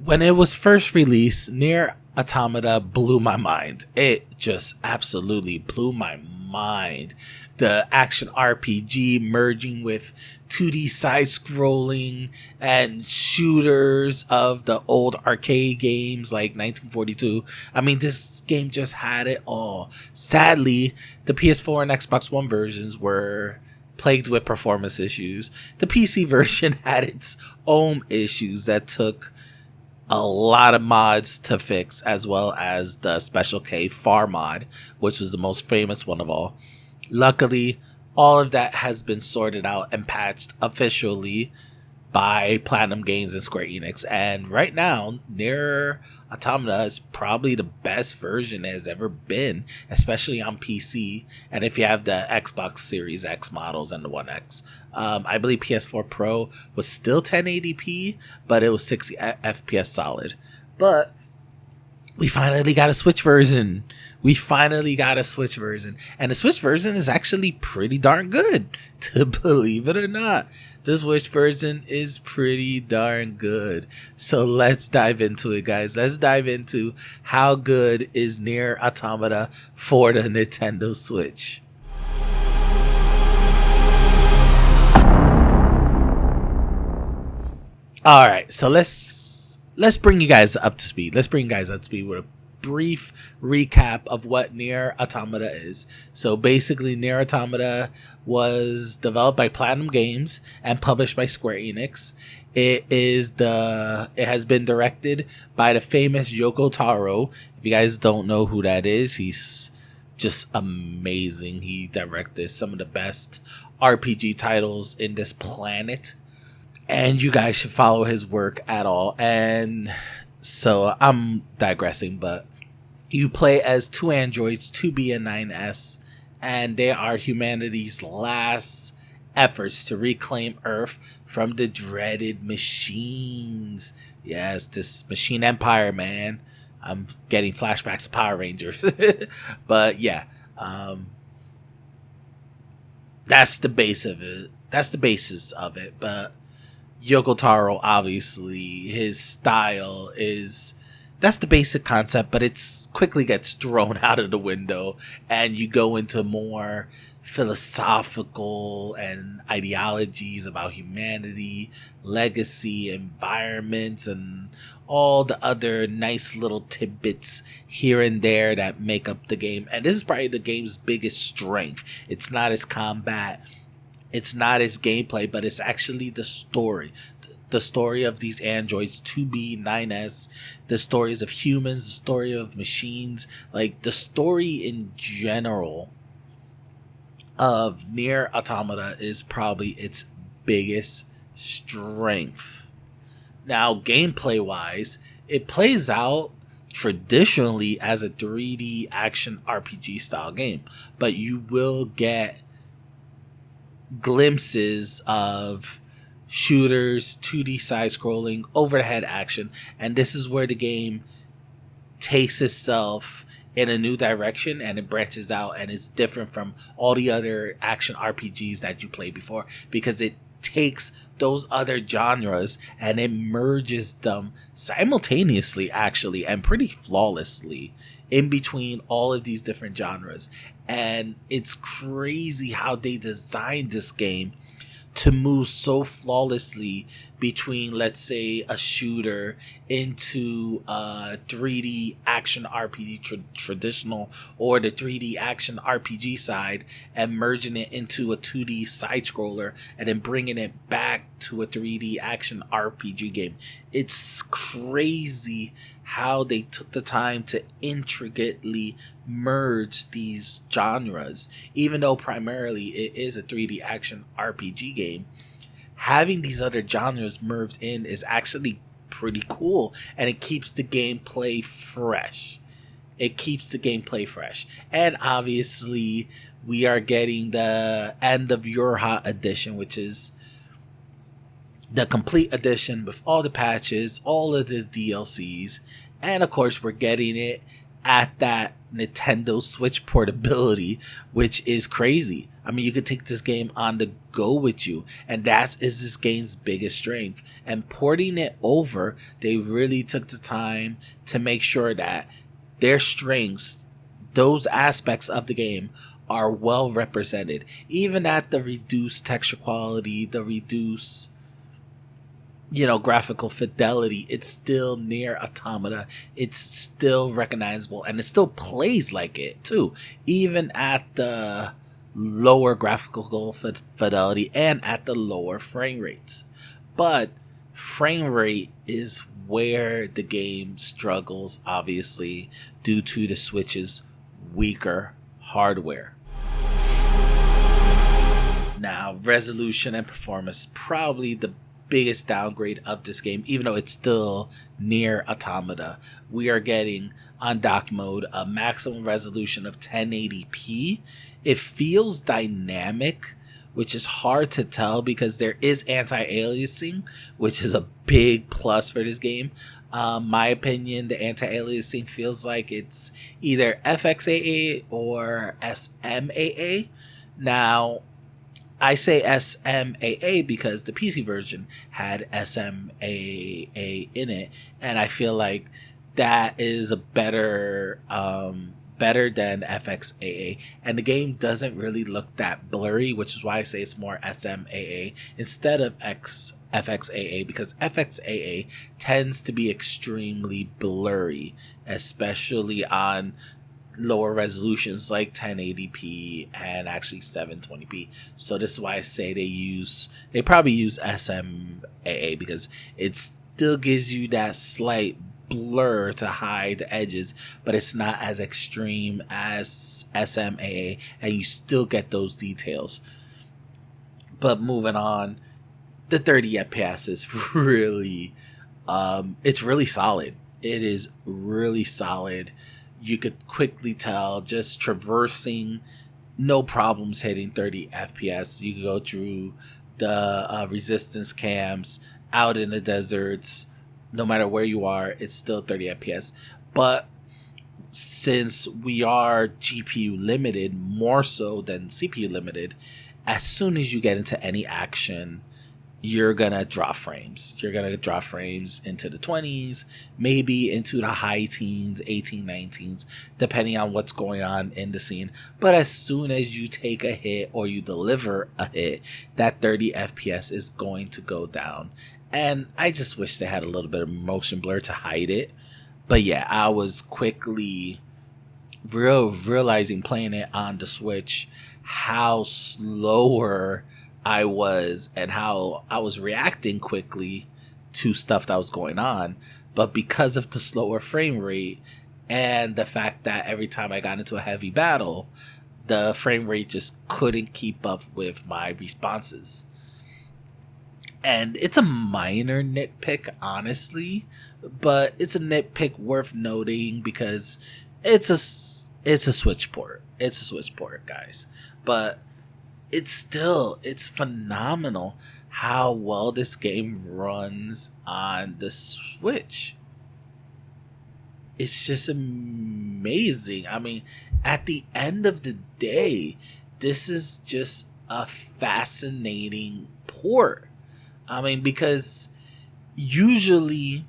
When it was first released, Nier Automata blew my mind. It just absolutely blew my mind. The action RPG merging with 2D side scrolling and shooters of the old arcade games like 1942. I mean, this game just had it all. Sadly, the PS4 and Xbox One versions were plagued with performance issues. The PC version had its own issues that took a lot of mods to fix, as well as the Special K Far mod, which was the most famous one of all. Luckily, all of that has been sorted out and patched officially by Platinum Games and Square Enix. And right now, Nier Automata is probably the best version it has ever been, especially on PC. And if you have the Xbox Series X models and the One X, I believe PS4 Pro was still 1080p, but it was 60 FPS solid. But we finally got a Switch version. And the Switch version is actually pretty darn good, to believe it or not. The Switch version is pretty darn good. So let's dive into it, guys. Let's dive into how good is Nier Automata for the Nintendo Switch. All right, so let's bring you guys up to speed. With a brief recap of what Nier Automata is. So basically, Nier Automata was developed by Platinum Games and published by Square Enix. It has been directed by the famous Yoko Taro. If you guys don't know who that is, he's just amazing. He directed some of the best RPG titles in this planet, and you guys should follow his work at all. And so I'm digressing, but you play as two androids, 2B and 9S, and they are humanity's last efforts to reclaim Earth from the dreaded machines. Yes, this machine empire, man. I'm getting flashbacks of Power Rangers. But yeah, that's the base of it. That's the basis of it. But Yoko Taro, obviously, his style is, that's the basic concept, but it's quickly gets thrown out of the window, and you go into more philosophical and ideologies about humanity, legacy, environments, and all the other nice little tidbits here and there that make up the game. And this is probably the game's biggest strength. It's not its combat, it's not its gameplay, but it's actually the story. The story of these androids, 2B, 9S, the stories of humans, the story of machines, like the story in general of Nier Automata is probably its biggest strength. Now, gameplay wise, it plays out traditionally as a 3D action RPG style game, but you will get glimpses of shooters, 2D side scrolling, over the head action, and this is where the game takes itself in a new direction, and it branches out, and it's different from all the other action RPGs that you played before, because it takes those other genres and it merges them simultaneously, actually, and pretty flawlessly in between all of these different genres. And it's crazy how they designed this game to move so flawlessly between, let's say, a shooter into a 3D action RPG traditional, or the 3D action RPG side, and merging it into a 2D side scroller, and then bringing it back to a 3D action RPG game. It's crazy how they took the time to intricately merge these genres. Even though primarily it is a 3D action RPG game, having these other genres merged in is actually pretty cool, and it keeps the gameplay fresh. And obviously, we are getting the end of YoRHa edition, which is the complete edition with all the patches, all of the DLCs, and of course, we're getting it at that Nintendo Switch portability, which is crazy. I mean, you could take this game on the go with you, and that is this game's biggest strength. And porting it over, they really took the time to make sure that their strengths, those aspects of the game, are well represented. Even at the reduced texture quality, the reduced, graphical fidelity, it's still Nier Automata. It's still recognizable, and it still plays like it too, even at the lower graphical fidelity and at the lower frame rates. But frame rate is where the game struggles, obviously, due to the Switch's weaker hardware. Now, resolution and performance, probably the biggest downgrade of this game, even though it's still Nier Automata. We are getting, on dock mode, a maximum resolution of 1080p. It feels dynamic, which is hard to tell because there is anti-aliasing, which is a big plus for this game. My opinion, the anti-aliasing feels like it's either FXAA or SMAA. Now, I say SMAA because the PC version had SMAA in it, and I feel like that is a better than FXAA, and the game doesn't really look that blurry, which is why I say it's more SMAA instead of FXAA, because FXAA tends to be extremely blurry, especially on lower resolutions like 1080p and actually 720p. So this is why I say they probably use SMAA, because it still gives you that slight blur to hide the edges, but it's not as extreme as SMAA, and you still get those details. But moving on, the 30 FPS is really it's really solid. It is really solid. You could quickly tell, just traversing, no problems hitting 30 FPS. You can go through the resistance camps, out in the deserts, no matter where you are, it's still 30 FPS. But since we are GPU limited, more so than CPU limited, as soon as you get into any action, you're going to drop frames. You're going to drop frames into the 20s, maybe into the high teens, 18, 19s, depending on what's going on in the scene. But as soon as you take a hit or you deliver a hit, that 30 FPS is going to go down. And I just wish they had a little bit of motion blur to hide it. But yeah, I was quickly realizing playing it on the Switch how slower I was and how I was reacting quickly to stuff that was going on. But because of the slower frame rate and the fact that every time I got into a heavy battle, the frame rate just couldn't keep up with my responses. And it's a minor nitpick, honestly, but it's a nitpick worth noting because it's a Switch port. It's a Switch port, guys. But it's phenomenal how well this game runs on the Switch. It's just amazing. I mean, at the end of the day, this is just a fascinating port. I mean, because usually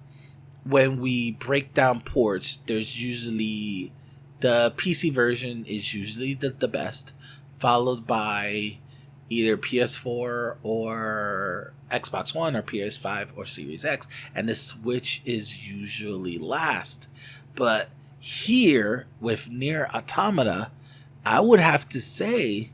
when we break down ports, there's usually the PC version is usually the best, followed by either PS4 or Xbox One or PS5 or Series X, and the Switch is usually last. But here with Nier Automata, I would have to say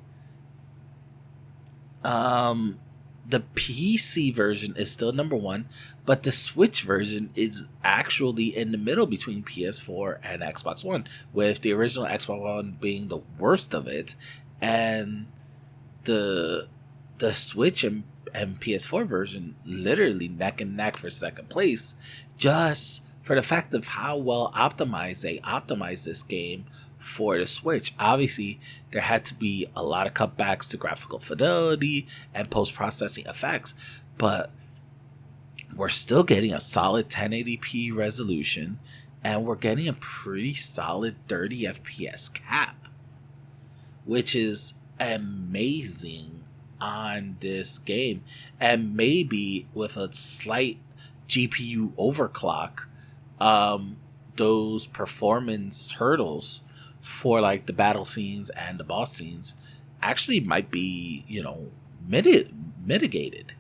the PC version is still number one, but the Switch version is actually in the middle between PS4 and Xbox One, with the original Xbox One being the worst of it, and the Switch and PS4 version literally neck and neck for second place, just for the fact of how well optimized they optimized this game for the Switch. Obviously, there had to be a lot of cutbacks to graphical fidelity and post-processing effects, but we're still getting a solid 1080p resolution, and we're getting a pretty solid 30 FPS cap, which is amazing on this game, and maybe with a slight GPU overclock, those performance hurdles for like the battle scenes and the boss scenes actually might be, mitigated.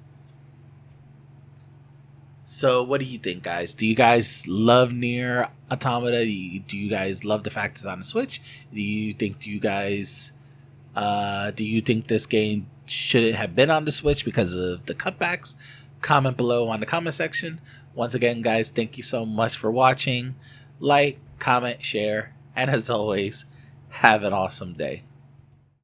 So, what do you think, guys? Do you guys love Nier Automata? Do you guys love the fact it's on the Switch? Do you think this game should have been on the Switch because of the cutbacks? Comment below on the comment section. Once again, guys, thank you so much for watching. Like, comment, share, and as always, have an awesome day.